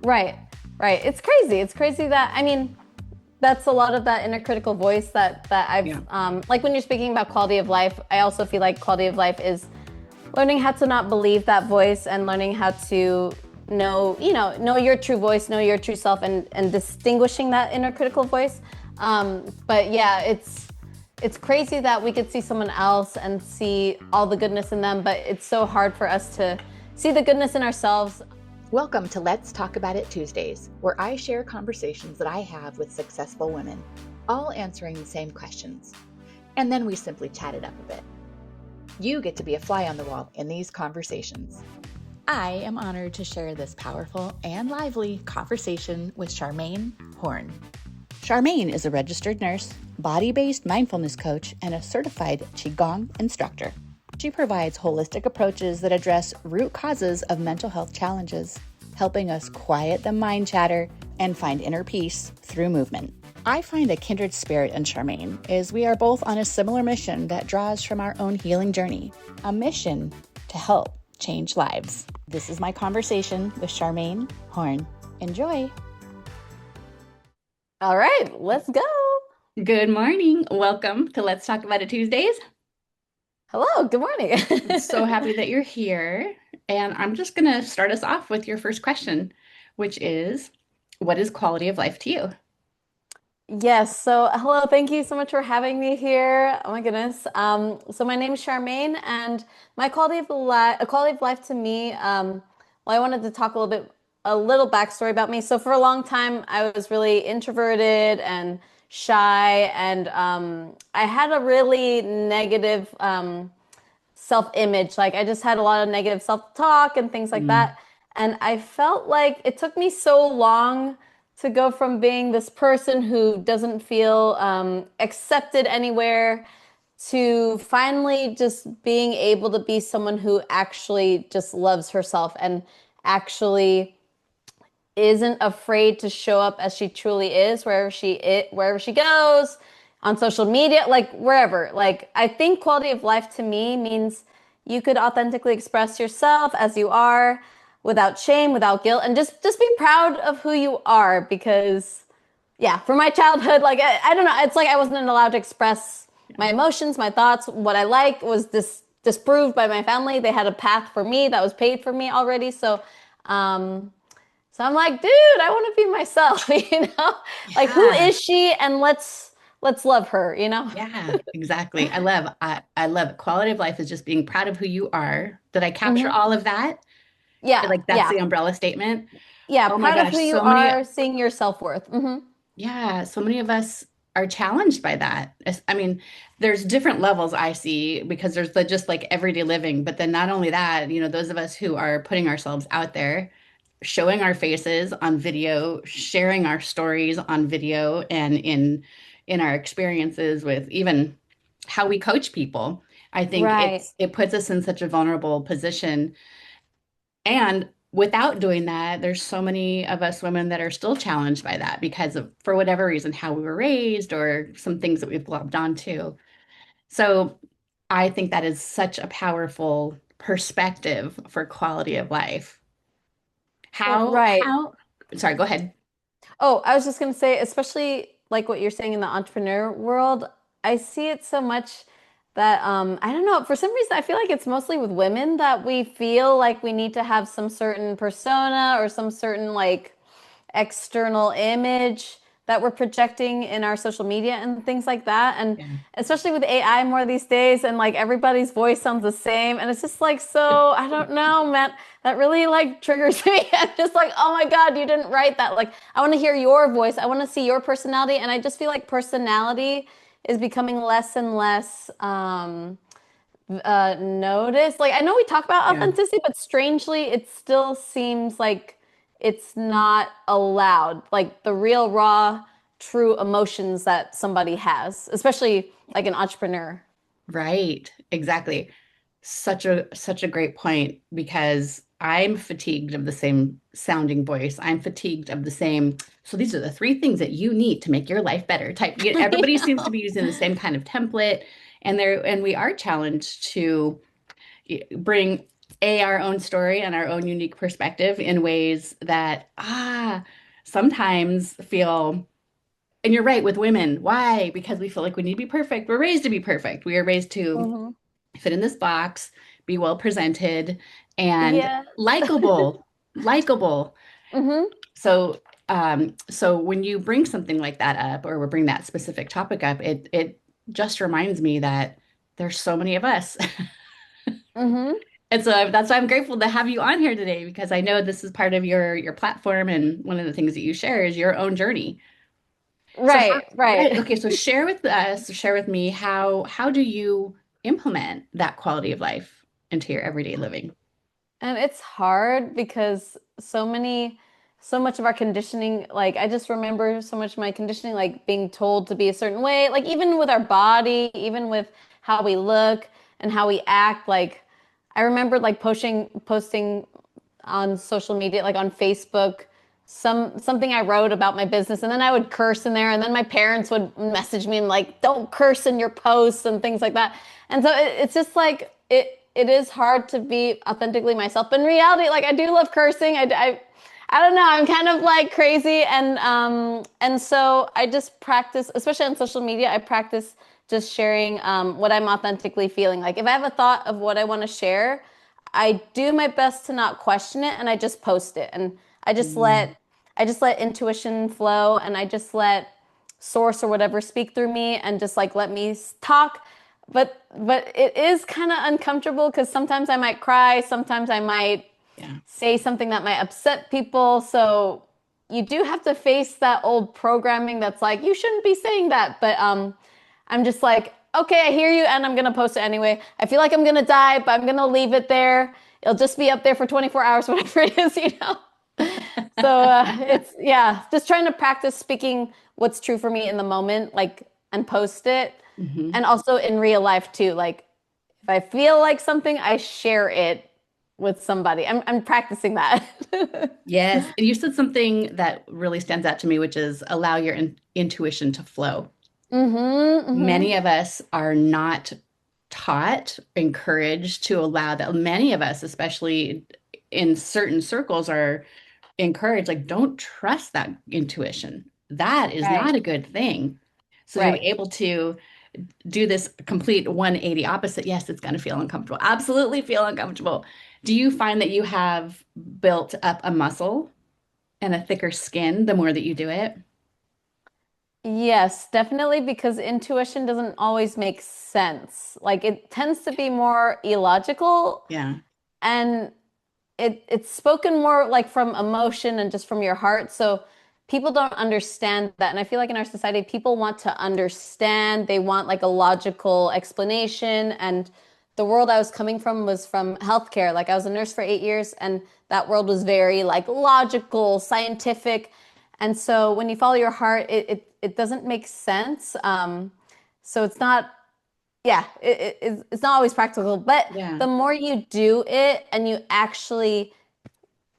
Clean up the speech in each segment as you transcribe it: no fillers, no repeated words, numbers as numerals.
Right, right. It's crazy. It's crazy that, I mean, that's a lot of that inner critical voice that I've Yeah. like when you're speaking about quality of life, I also feel like quality of life is learning how to not believe that voice and learning how to know your true voice, know your true self, and distinguishing that inner critical voice. But yeah, it's crazy that we could see someone else and see all the goodness in them, but it's so hard for us to see the goodness in ourselves. Welcome to Let's Talk About It Tuesdays, where I share conversations that I have with successful women, all answering the same questions. And then we simply chat it up a bit. You get to be a fly on the wall in these conversations. I am honored to share this powerful and lively conversation with Charmaine Horn. Charmaine is a registered nurse, body-based mindfulness coach, and a certified Qigong instructor. She provides holistic approaches that address root causes of mental health challenges, helping us quiet the mind chatter and find inner peace through movement. I find a kindred spirit in Charmaine, as we are both on a similar mission that draws from our own healing journey, a mission to help change lives. This is my conversation with Charmaine Horn. Enjoy. All right, let's go. Good morning. Welcome to Let's Talk About It Tuesdays. Hello, good morning. I'm so happy that you're here. And I'm just going to start us off with your first question, which is, what is quality of life to you? Yes, so hello, thank you so much for having me here. Oh my goodness. So my name is Charmaine, and my quality of life to me, well, I wanted to talk a little backstory about me. So for a long time, I was really introverted and shy, and I had a really negative self-image. Like I just had a lot of negative self-talk and things like Mm, that. And I felt like it took me so long to go from being this person who doesn't feel accepted anywhere to finally just being able to be someone who actually just loves herself and actually isn't afraid to show up as she truly is wherever she goes, on social media, like wherever. Like I think quality of life to me means you could authentically express yourself as you are without shame, without guilt, and just be proud of who you are. Because yeah, for my childhood, like I don't know, it's like I wasn't allowed to express yeah. my emotions, my thoughts. What I like was disproved by my family. They had a path for me that was paid for me already. Um so I'm like, dude, I want to be myself, you know? Like who Yeah. is she? And let's love her, you know? Yeah, exactly. I love it. Quality of life is just being proud of who you are. Did I capture Hmm. all of that? Yeah, Like that's yeah. the umbrella statement. Yeah, Oh my proud of gosh, who you so many, are, seeing your self-worth. yeah, so many of us are challenged by that. I mean, there's different levels I see because there's the just like everyday living, but then not only that, those of us who are putting ourselves out there, showing our faces on video, sharing our stories on video and in our experiences with even how we coach people. I think Right. it puts us in such a vulnerable position. And without doing that, there's so many of us women that are still challenged by that because of, for whatever reason, how we were raised or some things that we've globbed onto. So I think that is such a powerful perspective for quality of life. Right. Sorry, go ahead. Oh, I was just gonna say, especially like what you're saying in the entrepreneur world, I see it so much that I don't know, for some reason I feel like it's mostly with women that we feel like we need to have some certain persona or some certain like external image that we're projecting in our social media and things like that. And Yeah. especially with AI more these days, and like everybody's voice sounds the same. And it's just like, so I don't know, Matt, that really like triggers me. I'm just like, oh my God, you didn't write that. Like, I want to hear your voice. I want to see your personality. And I just feel like personality is becoming less and less noticed. Like I know we talk about Yeah. authenticity, but strangely, it still seems like it's not allowed. Like the real, raw, true emotions that somebody has, especially like an entrepreneur. Right. Exactly. Such a great point because I'm fatigued of the same sounding voice. I'm fatigued of the same. So these are the three things that you need to make your life better. Type. Everybody seems to be using the same kind of template, and we are challenged to bring our own story and our own unique perspective in ways that, sometimes feel, and you're right with women. Why? Because we feel like we need to be perfect. We're raised to be perfect. We are raised to Hmm. fit in this box, be well presented, and Yeah. likable, likable. Hmm. So when you bring something like that up, or we bring that specific topic up, it just reminds me that there's so many of us. Hmm. And so that's why I'm grateful to have you on here today, because I know this is part of your platform, and one of the things that you share is your own journey. So how, Right, right, right. okay, so share with us, share with me, how do you implement that quality of life into your everyday living? And it's hard because so much of our conditioning, like I just remember so much of my conditioning, like being told to be a certain way, like even with our body, even with how we look and how we act. Like I remember like posting on social media, like on Facebook, something I wrote about my business, and then I would curse in there, and then my parents would message me and like, "Don't curse in your posts" and things like that. And so it's just like it is hard to be authentically myself. But in reality, like I do love cursing. I don't know. I'm kind of like crazy, and so I just practice, especially on social media. I practice just sharing what I'm authentically feeling. Like if I have a thought of what I want to share, I do my best to not question it, and I just post it, and Mm, I just let intuition flow, and I just let source or whatever speak through me, and just like let me talk. But it is kind of uncomfortable because sometimes I might cry, sometimes I might yeah. say something that might upset people. So you do have to face that old programming that's like, you shouldn't be saying that. But I'm just like, okay, I hear you, and I'm gonna post it anyway. I feel like I'm gonna die, but I'm gonna leave it there. It'll just be up there for 24 hours, whatever it is, you know? So it's, yeah, just trying to practice speaking what's true for me in the moment, like, and post it. Hmm. And also in real life too. Like, if I feel like something, I share it with somebody. I'm practicing that. Yes, and you said something that really stands out to me, which is allow your intuition to flow. Mm-hmm, Many mm-hmm. of us are not taught, encouraged to allow that. Many of us, especially in certain circles, are encouraged, like, don't trust that intuition. That is Right, not a good thing. So to be right. able to do this complete 180 opposite, yes, it's going to feel uncomfortable. Absolutely feel uncomfortable. Do you find that you have built up a muscle and a thicker skin the more that you do it? Yes, definitely, because intuition doesn't always make sense. Like it tends to be more illogical, Yeah. and it's spoken more like from emotion and just from your heart. So people don't understand that. And I feel like in our society, people want to understand. They want like a logical explanation. And the world I was coming from was from healthcare. Like I was a nurse for 8 years, and that world was very like logical, scientific. And so when you follow your heart, it doesn't make sense. So it's not, yeah, it's not always practical, but Yeah. the more you do it and you actually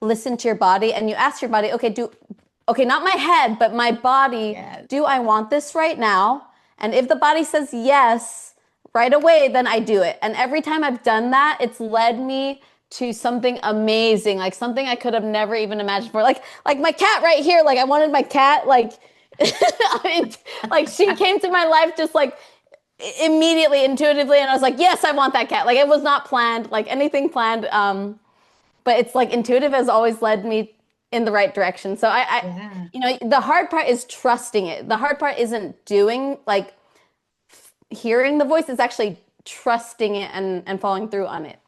listen to your body and you ask your body, okay, not my head, but my body, Yes. do I want this right now? And if the body says yes right away, then I do it. And every time I've done that, it's led me to something amazing, like something I could have never even imagined for. Like my cat right here, like I wanted my cat, like like she came to my life just like immediately intuitively, and I was like, yes, I want that cat. Like it was not planned, like anything planned. But it's like intuitive has always led me in the right direction. So Yeah. you know, the hard part is trusting it. The hard part isn't doing like hearing the voice, it's actually trusting it and following through on it.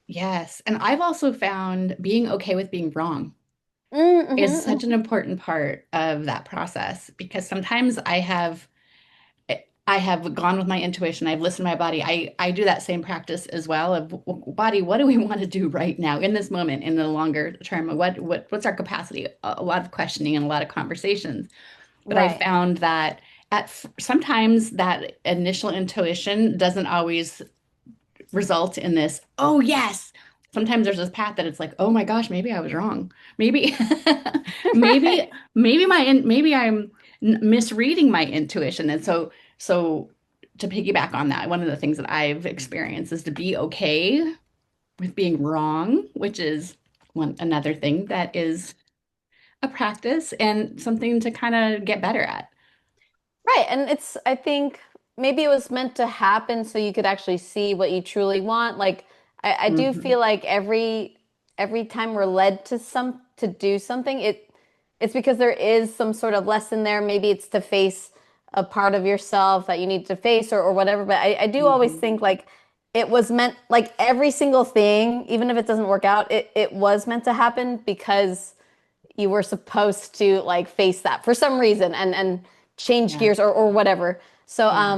Yes. And I've also found being okay with being wrong is such an Mm-hmm, important part of that process, because sometimes I have gone with my intuition. I've listened to my body. I do that same practice as well of, body, what do we want to do right now in this moment, in the longer term? What's our capacity? A lot of questioning and a lot of conversations. But I right. found that sometimes that initial intuition doesn't always result in this, oh yes. Sometimes there's this path that it's like, oh my gosh, maybe I was wrong. Maybe, maybe, Right. maybe I'm misreading my intuition. And so to piggyback on that, one of the things that I've experienced is to be okay with being wrong, which is another thing that is a practice and something to kind of get better at. Right. And I think maybe it was meant to happen so you could actually see what you truly want. Like I do Hmm. feel like every time we're led to do something, it's because there is some sort of lesson there. Maybe it's to face a part of yourself that you need to face or whatever. But I do always Hmm. think like it was meant like every single thing, even if it doesn't work out, it was meant to happen because you were supposed to like face that for some reason and change Yeah. gears or whatever. So Yeah.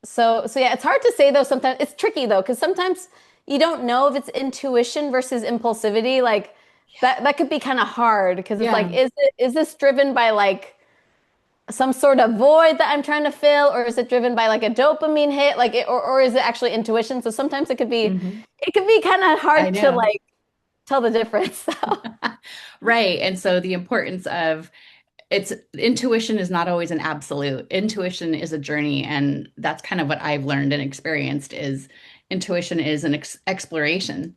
so yeah, it's hard to say though. Sometimes it's tricky though because sometimes you don't know if it's intuition versus impulsivity. Like that could be kind of hard because it's like Yeah. is this driven by like some sort of void that I'm trying to fill, or is it driven by like a dopamine hit, like or is it actually intuition? So sometimes Hmm. it could be kind of I hard to know. like tell the difference. So Right. And so the importance of it's intuition is not always an absolute. Intuition is a journey, and that's kind of what I've learned and experienced is intuition is an exploration,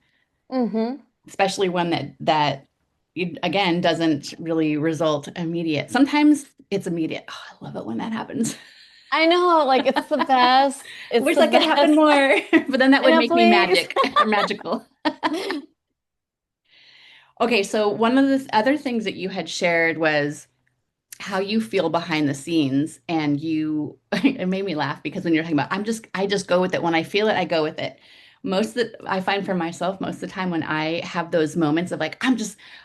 hmm. especially one that again doesn't really result immediate. Sometimes it's immediate. Oh, I love it when that happens. I know, like it's the best. I It's wish the that could happen best. more, but then that I would know, make me please. magic or magical. Okay, so one of the other things that you had shared was how you feel behind the scenes, and you it made me laugh because when you're talking about I just go with it. When I feel it, I go with it. Most of the I find for myself most of the time when I have those moments of like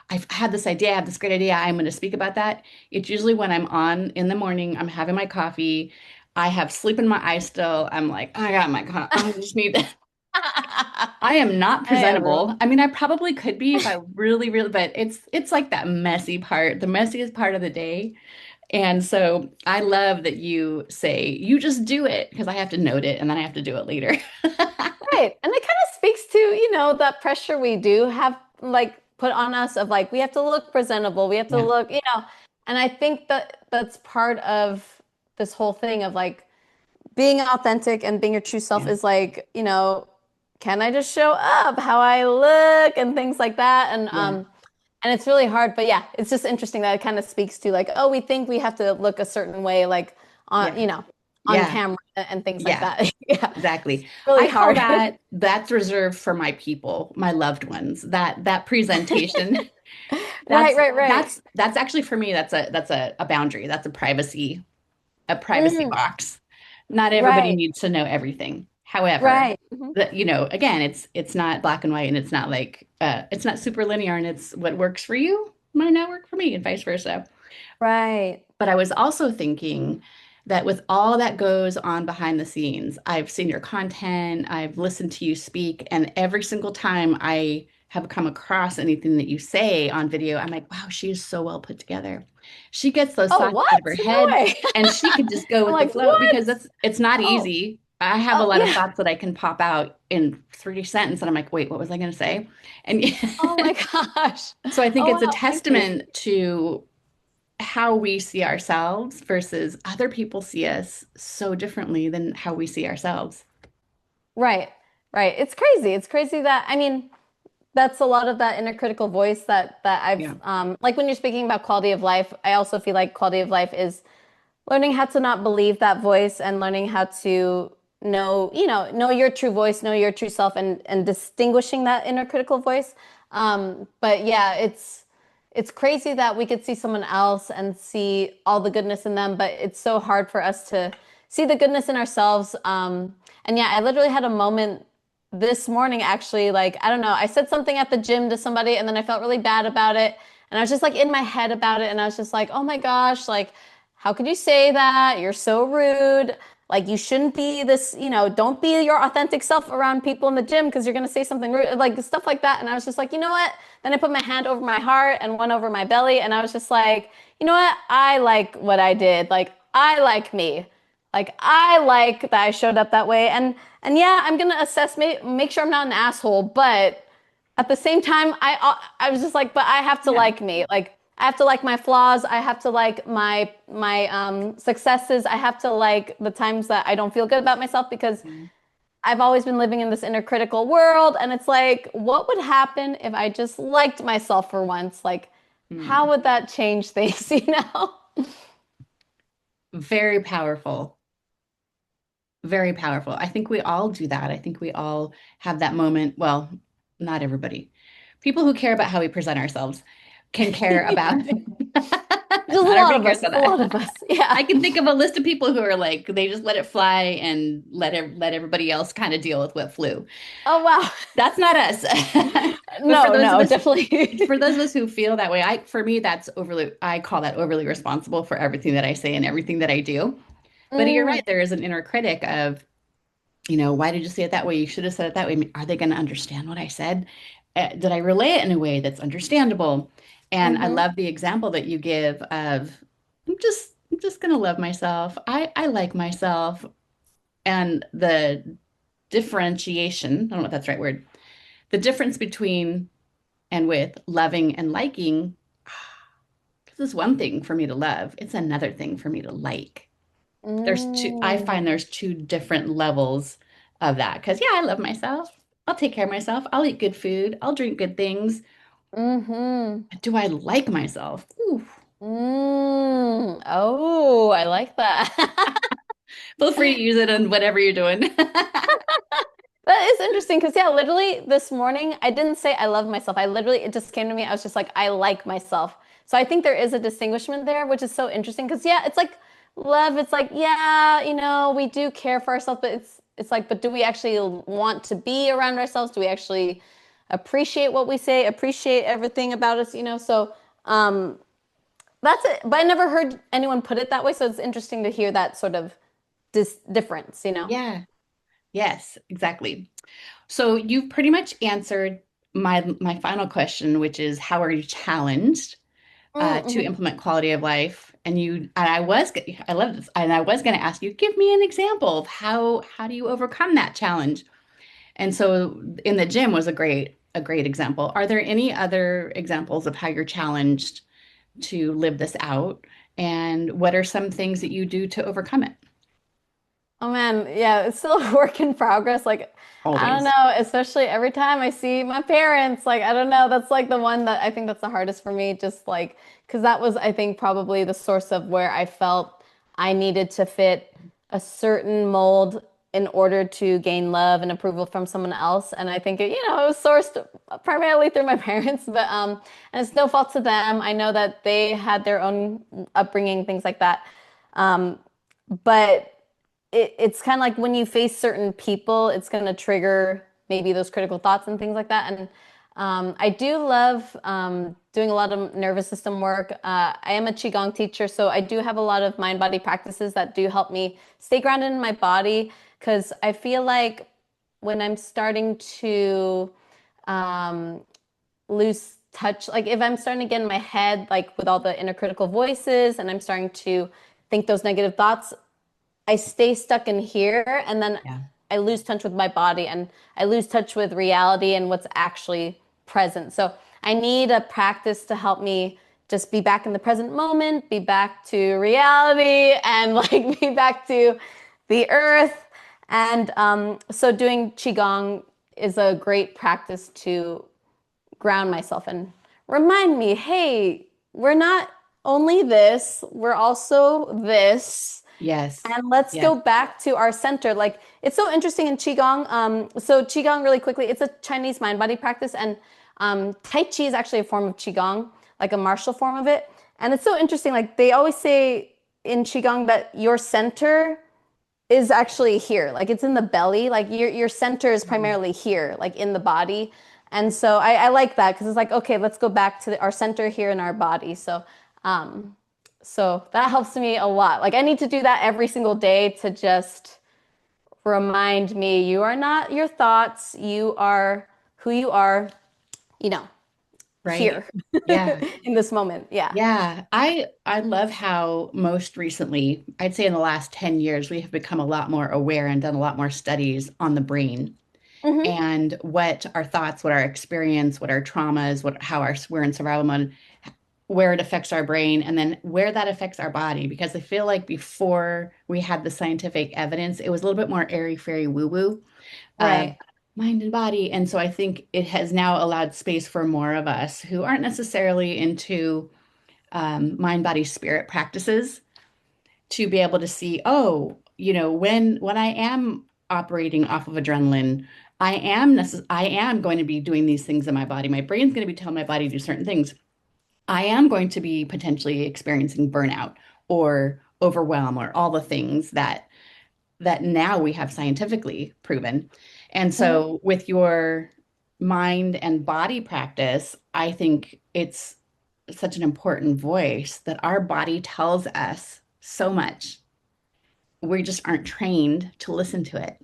I've had this idea, I have this great idea, I'm going to speak about that. It's usually when I'm on in the morning, I'm having my coffee, I have sleep in my eyes still. I'm like, I got my I just need I am not I have presentable. I mean, I probably could be if I really, really, but it's like that messy part, the messiest part of the day. And so I love that you say you just do it because I have to note it and then I have to do it later. right. And it kind of speaks to, that pressure we do have like put on us of like we have to look presentable. We have to Yeah. look, and I think that that's part of this whole thing of like being authentic and being your true self Yeah. is like, can I just show up how I look and things like that? Yeah. And it's really hard, but yeah, it's just interesting that it kind of speaks to like, oh, we think we have to look a certain way, like on, Yeah. on Yeah. camera and things like Yeah. that. Yeah, Exactly. really I call hard. that's reserved for my people, my loved ones. That presentation, Right, right, right. that's actually for me, that's a boundary. That's a privacy Mm, box. Not everybody right, needs to know everything. However, right, mhm, again, it's not black and white, and it's not like it's not super linear, and it's what works for you might not work for me, and vice versa. right. But I was also thinking that with all that goes on behind the scenes, I've seen your content, I've listened to you speak, and every single time I have come across anything that you say on video, I'm like, wow, she is so well put together. She gets those Oh, thoughts out what? of her No head way. and she could just go I'm with the like, flow what? because it's not Oh, easy. I have a oh, lot of yeah. thoughts that I can pop out in 3 sentences and I'm like, wait, what was I going to say? And Oh my gosh. so I think Oh, it's a wow. Thank you. testament to how we see ourselves versus other people see us so differently than how we see ourselves. Right, right. It's crazy. It's crazy that, I mean, that's a lot of that inner critical voice that I've Yeah. like when you're speaking about quality of life, I also feel like quality of life is learning how to not believe that voice and learning how to know your true voice, know your true self and distinguishing that inner critical voice. But yeah, it's crazy that we could see someone else and see all the goodness in them, but it's so hard for us to see the goodness in ourselves. And yeah, I literally had a moment this morning actually, like, I don't know, I said something at the gym to somebody and then I felt really bad about it. And I was just like in my head about it. And I was just like, oh my gosh, like, how could you say that? You're so rude. Like, you shouldn't be this, don't be your authentic self around people in the gym because you're going to say something rude, like stuff like that. And I was just like, you know what? Then I put my hand over my heart and one over my belly. And I was just like, you know what? I like what I did. Like, I like me. Like I like that I showed up that way. And yeah, I'm gonna assess, make sure I'm not an asshole, but at the same time, I was just like, but I have to Yeah. like me. Like I have to like my flaws. I have to like my successes. I have to like the times that I don't feel good about myself because Yeah. I've always been living in this inner critical world. And it's like, what would happen if I just liked myself for once? Like, how Hmm. would that change things, you know? Very powerful. Very powerful. I think we all do that. I think we all have that moment. Well, not everybody. People who care about how we present ourselves can care about, Just a not lot everybody of cares us, about a lot that. of us. Yeah. I can think of a list of people who are like, they just let it fly and let everybody else kind of deal with what flew. Oh, wow. That's not us. But No, no, definitely. for those of us who feel that way, for me, that's overly, I call that overly responsible for everything that I say and everything that I do. But you're Mm, right, there is an inner critic of, why did you say it that way? You should have said it that way. I mean, are they going to understand what I said? Did I relay it in a way that's understandable? And I hmm love the example that you give of, I'm just going to love myself. I like myself. And the differentiation, I don't know if that's the right word, the difference between and with loving and liking, this is one thing for me to love. It's another thing for me to like. I mm, find there's two different levels of that. Because, yeah, I love myself. I'll take care of myself. I'll eat good food. I'll drink good things. hmm But do I like myself? Ooh. Oh, I like that. Feel free to use it on whatever you're doing. That is interesting because, yeah, literally this morning, I didn't say I love myself. It just came to me. I was just like, I like myself. So I think there is a distinguishment there, which is so interesting because, yeah, it's like love. It's like, yeah, we do care for ourselves, but it's like, but do we actually want to be around ourselves? Do we actually appreciate what we say, appreciate everything about us, So, um, that's it. But I never heard anyone put it that way. So it's interesting to hear that sort of difference. Yeah. Yes, exactly. So you've pretty much answered my final question, which is how are you challenged to Mm-hmm. implement quality of life? I love this, and I was going to ask you, give me an example of how do you overcome that challenge? And so in the gym was a great example. Are there any other examples of how you're challenged to live this out? And what are some things that you do to overcome it? Oh man, yeah, it's still a work in progress. Like, I don't Always. know, especially every time I see my parents, like, I don't know, that's like the one that I think that's the hardest for me, just like, because that was, I think, probably the source of where I felt I needed to fit a certain mold in order to gain love and approval from someone else. And I think it was sourced primarily through my parents, but and it's no fault to them. I know that they had their own upbringing, things like that. Um, but it's kind of like when you face certain people, it's going to trigger maybe those critical thoughts and things like that. And I do love doing a lot of nervous system work. I am a Qigong teacher, so I do have a lot of mind body practices that do help me stay grounded in my body because I feel like when I'm starting to um, lose touch, like if I'm starting to get in my head, like with all the inner critical voices, and I'm starting to think those negative thoughts, I stay stuck in here and then Yeah. I lose touch with my body and I lose touch with reality and what's actually present. So I need a practice to help me just be back in the present moment, be back to reality and like be back to the earth. And so doing Qigong is a great practice to ground myself and remind me, hey, we're not only this, we're also this. Yes. And let's Yes. go back to our center. Like it's so interesting in Qigong. So Qigong, really quickly, it's a Chinese mind body practice, and Tai Chi is actually a form of Qigong, like a martial form of it. And it's so interesting. Like they always say in Qigong that your center is actually here, like it's in the belly. Like your center is Mhm. primarily here, like in the body. And so I like that because it's like, okay, let's go back to our center here in our body. Um, so that helps me a lot. Like I need to do that every single day to just remind me you are not your thoughts, you are who you are, you know, Right. here Yeah. in this moment. Yeah. Yeah, I love how most recently, I'd say in the last 10 years, we have become a lot more aware and done a lot more studies on the brain hmm and what our thoughts, what our experience, what our traumas, we're in survival mode, where it affects our brain and then where that affects our body. Because I feel like before we had the scientific evidence, it was a little bit more airy fairy woo woo, Right. mind and body. And so I think it has now allowed space for more of us who aren't necessarily into mind, body, spirit practices to be able to see, oh, when I am operating off of adrenaline, I am going to be doing these things in my body. My brain's going to be telling my body to do certain things. I am going to be potentially experiencing burnout or overwhelm or all the things that now we have scientifically proven. And Mhm. so with your mind and body practice, I think it's such an important voice that our body tells us so much. We just aren't trained to listen to it.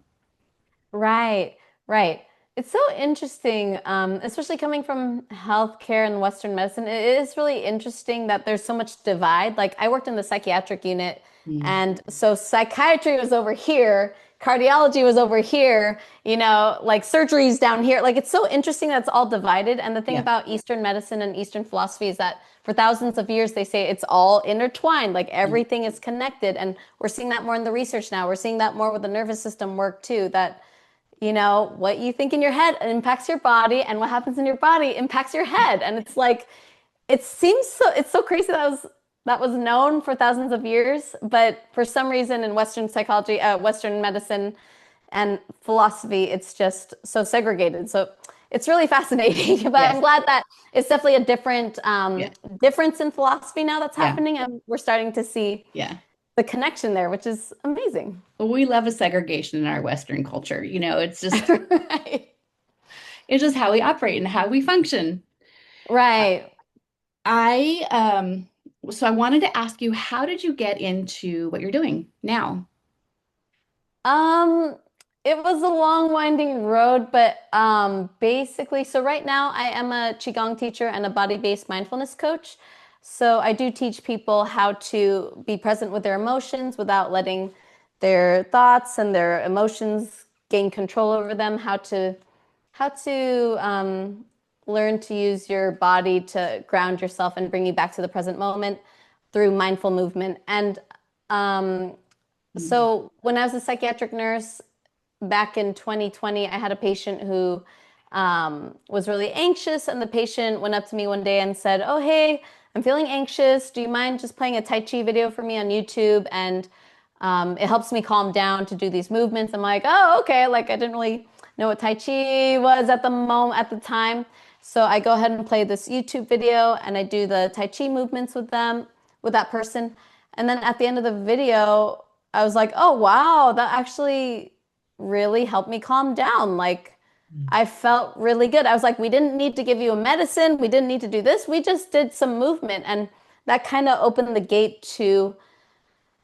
Right, right. It's so interesting, especially coming from healthcare and Western medicine. It is really interesting that there's so much divide. Like I worked in the psychiatric unit, Mm. and so psychiatry was over here, cardiology was over here, like surgery's down here. Like it's so interesting that it's all divided. And the thing Yeah. about Eastern medicine and Eastern philosophy is that for thousands of years they say it's all intertwined, like Yeah. everything is connected. And we're seeing that more in the research now. We're seeing that more with the nervous system work too, that what you think in your head impacts your body, and what happens in your body impacts your head. And it's like, it's so crazy that was known for thousands of years, but for some reason in Western psychology, Western medicine and philosophy, it's just so segregated. So it's really fascinating. But I'm Yes. glad that it's definitely a different Yeah. difference in philosophy now that's Yeah. happening, and we're starting to see Yeah. the connection there, which is amazing. We love a segregation in our Western culture. Right. It's just how we operate and how we function. Right. I so I wanted to ask you, how did you get into what you're doing now? Um, it was a long, winding road, but basically, so right now I am a Qigong teacher and a body-based mindfulness coach. So I do teach people how to be present with their emotions without letting their thoughts and their emotions gain control over them, how to learn to use your body to ground yourself and bring you back to the present moment through mindful movement. And um, Mm. so when I was a psychiatric nurse back in 2020, I had a patient who was really anxious, and the patient went up to me one day and said, "Oh, hey, I'm feeling anxious. Do you mind just playing a Tai Chi video for me on YouTube? And it helps me calm down to do these movements." I'm like, "Oh, okay." Like I didn't really know what Tai Chi was at the moment at the time. So I go ahead and play this YouTube video, and I do the Tai Chi movements with them, with that person. And then at the end of the video, I was like, "Oh, wow, that actually really helped me calm down." Like Mm. I felt really good. I was like, "We didn't need to give you a medicine. We didn't need to do this. We just did some movement." And that kind of opened the gate to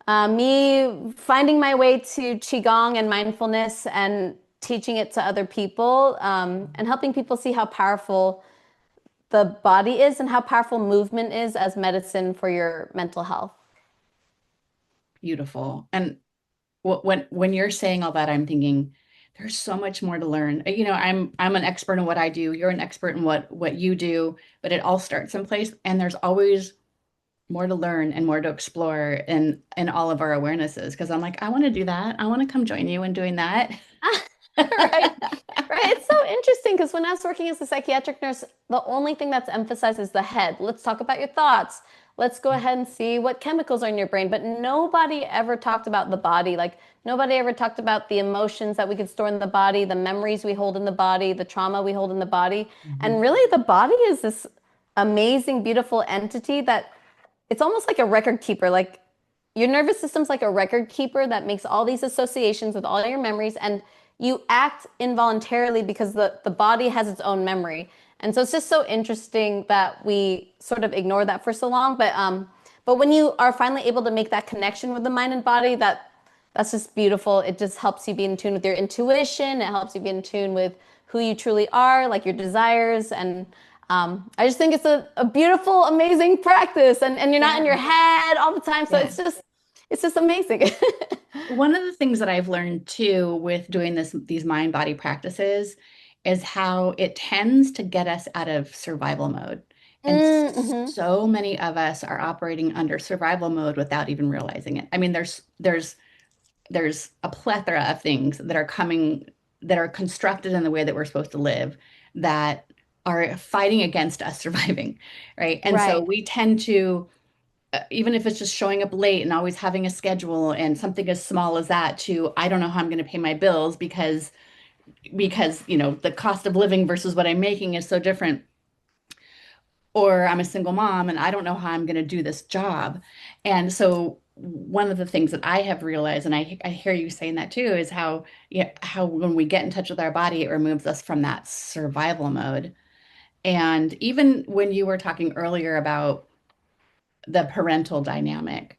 me finding my way to Qigong and mindfulness and teaching it to other people, and helping people see how powerful the body is and how powerful movement is as medicine for your mental health. Beautiful. And when you're saying all that, I'm thinking there's so much more to learn. I'm an expert in what I do. You're an expert in what you do, but it all starts someplace, and there's always more to learn and more to explore in all of our awarenesses. Because I'm like, I want to do that. I want to come join you in doing that. Right. Right. It's so interesting because when I was working as a psychiatric nurse, the only thing that's emphasized is the head. Let's talk about your thoughts. Let's go ahead and see what chemicals are in your brain. But nobody ever talked about the body. Like nobody ever talked about the emotions that we could store in the body, the memories we hold in the body, the trauma we hold in the body. And Mhm. really, the body is this amazing, beautiful entity that it's almost like a record keeper. Like your nervous system's like a record keeper that makes all these associations with all your memories, and you act involuntarily because the body has its own memory. And so it's just so interesting that we sort of ignore that for so long. But when you are finally able to make that connection with the mind and body, that's just beautiful. It just helps you be in tune with your intuition. It helps you be in tune with who you truly are, like your desires. And I just think it's a beautiful, amazing practice. And you're not in your Yeah. head all the time. So Yeah. it's just amazing. One of the things that I've learned too with doing these mind body practices is how it tends to get us out of survival mode. And Mm-hmm. so many of us are operating under survival mode without even realizing it. I mean, there's a plethora of things that are coming that are constructed in the way that we're supposed to live that are fighting against us surviving, right? And so Right. we tend to, even if it's just showing up late and always having a schedule and something as small as that, to I don't know how I'm going to pay my bills because the cost of living versus what I'm making is so different, or I'm a single mom and I don't know how I'm going to do this job. And so one of the things that I have realized, and I hear you saying that too, is how, yeah, how when we get in touch with our body, it removes us from that survival mode. And even when you were talking earlier about the parental dynamic,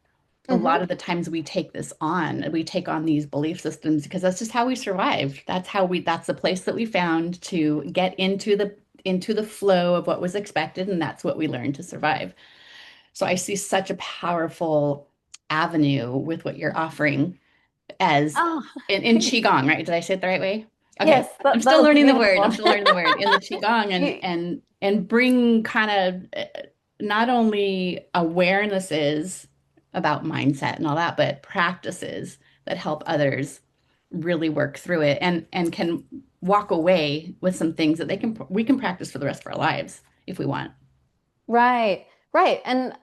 a lot Mm-hmm. of the times we take on these belief systems because that's just how we survived. That's the place that we found to get into the flow of what was expected, and that's what we learned to survive. So I see such a powerful avenue with what you're offering as Oh, in Qigong, right? Did I say it the right way? Okay. yes, I'm that still was learning the word. I'm beautiful. still learning the word in the Qigong, and You- and bring kind of not only awarenesses about mindset and all that, but practices that help others really work through it and can walk away with some things that we can practice for the rest of our lives if we want. Right, right. And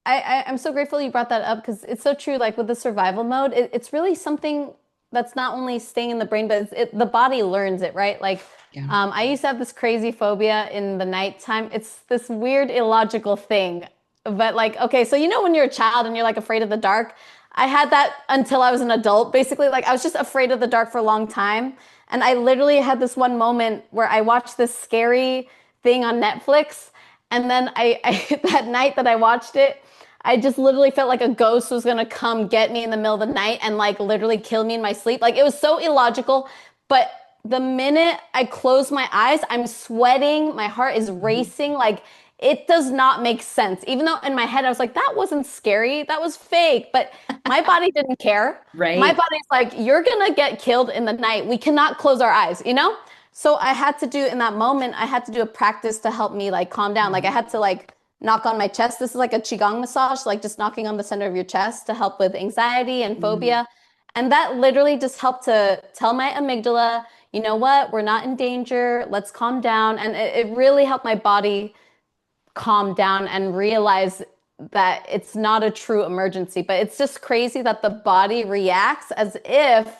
I'm so grateful you brought that up because it's so true. Like with the survival mode, it's really something that's not only staying in the brain, but the body learns it, right? Like Yeah. I used to have this crazy phobia in the nighttime. It's this weird, illogical thing. But like, okay, so when you're a child and you're like afraid of the dark, I had that until I was an adult. Basically, like I was just afraid of the dark for a long time. And I literally had this one moment where I watched this scary thing on Netflix. And then that night that I watched it, I just literally felt like a ghost was gonna come get me in the middle of the night and like literally kill me in my sleep. Like it was so illogical. But the minute I close my eyes, I'm sweating, my heart is Mhm. racing. Like it does not make sense. Even though in my head I was like, that wasn't scary, that was fake. But my body didn't care. My Right. body's like, you're gonna get killed in the night. We cannot close our eyes, you know? So I had to do in that moment, I had to do a practice to help me like calm down. Like I Mhm. had to like knock on my chest. This is like a Qigong massage, like just knocking on the center of your chest to help with anxiety and Mhm. phobia. And that literally just helped to tell my amygdala, you know what, we're not in danger. Let's calm down. And it really helped my body calm down and realize that it's not a true emergency. But it's just crazy that the body reacts as if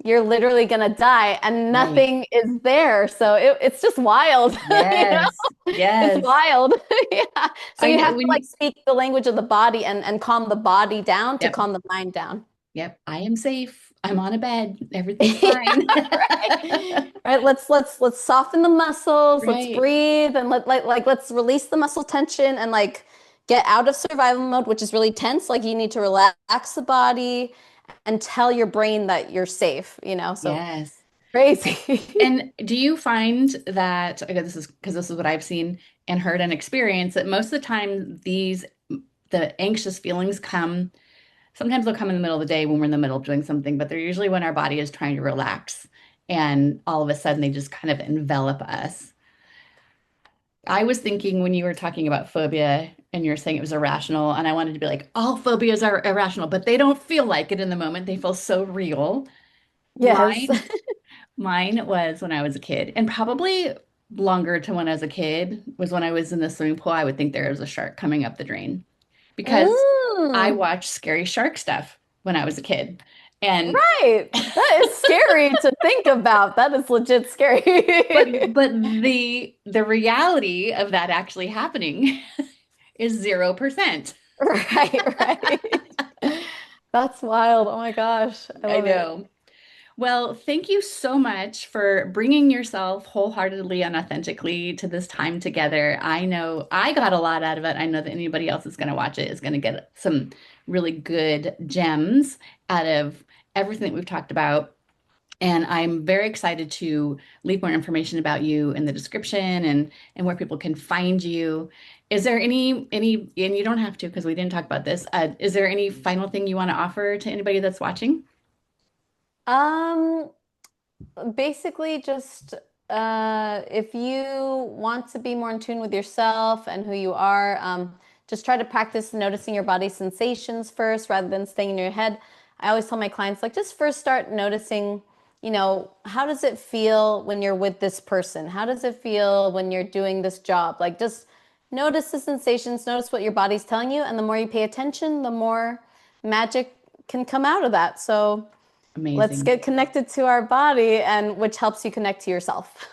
you're literally gonna die and Right. nothing is there. So it's just wild, you know? Yes. It's Yes. wild. Yeah. So I you know have to when like you, speak the language of the body and calm the body down to yep. calm the mind down. Yep. I am safe. I'm on a bed. Everything's Yeah, fine. right. Right. Let's soften the muscles. Let's Right. breathe and let's release the muscle tension and like get out of survival mode, which is really tense. Like you need to relax the body and tell your brain that you're safe, you know? So Yes. crazy. And do you find that, okay, this is because this is what I've seen and heard and experienced, that most of the time the anxious feelings come, sometimes they'll come in the middle of the day when we're in the middle of doing something, but they're usually when our body is trying to relax and all of a sudden they just kind of envelop us. I was thinking when you were talking about phobia and you're saying it was irrational, and I wanted to be like, all phobias are irrational, but they don't feel like it in the moment. They feel so real. Yes. Mine, mine was when I was a kid, and probably longer to when I was a kid was when I was in the swimming pool. I would think there was a shark coming up the drain because I Mm, watched scary shark stuff when I was a kid. And right. That is scary to think about. That is legit but scary. but the reality of that actually happening is 0%. Right, right. That's wild. Oh my gosh. I I love it. know. Well, thank you so much for bringing yourself wholeheartedly and authentically to this time together. I know I got a lot out of it. I know that anybody else that's going to watch it is going to get some really good gems out of everything that we've talked about. And I'm very excited to leave more information about you in the description and where people can find you. Is there any, and you don't have to because we didn't talk about this. Is there any final thing you want to offer to anybody that's watching? Um, Basically just If you want to be more in tune with yourself and who you are, just try to practice noticing your body sensations first rather than staying in your head. I always tell my clients, like, just first start noticing, how does it feel when you're with this person? How does it feel when you're doing this job? Like, just notice the sensations, notice what your body's telling you. And the more you pay attention, the more magic can come out of that. So let's Amazing. get connected to our body, and which helps you connect to yourself.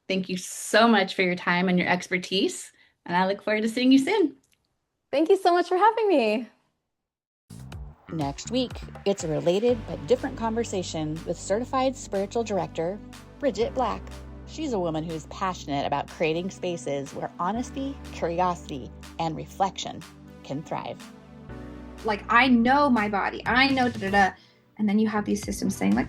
Thank you so much for your time and your expertise. And I look forward to seeing you soon. Thank you so much for having me. Next week, it's a related but different conversation with Certified Spiritual Director, Bridget Black. She's a woman who's passionate about creating spaces where honesty, curiosity, and reflection can thrive. Like, I know my body, I know da-da-da. And then you have these systems saying, like,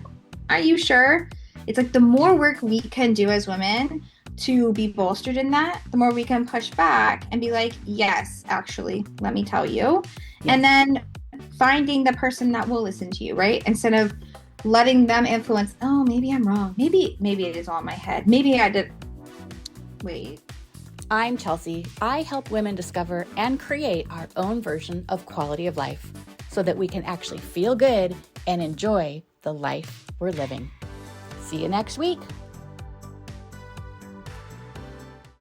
are you sure? It's like the more work we can do as women to be bolstered in that, the more we can push back and be like, yes, actually, let me tell you. Yes. And then finding the person that will listen to you, right? Instead of letting them influence, oh, maybe I'm wrong. Maybe it is all in my head. Maybe I did. Wait. I'm Chelsea. I help women discover and create our own version of quality of life so that we can actually feel good and enjoy the life we're living. See you next week.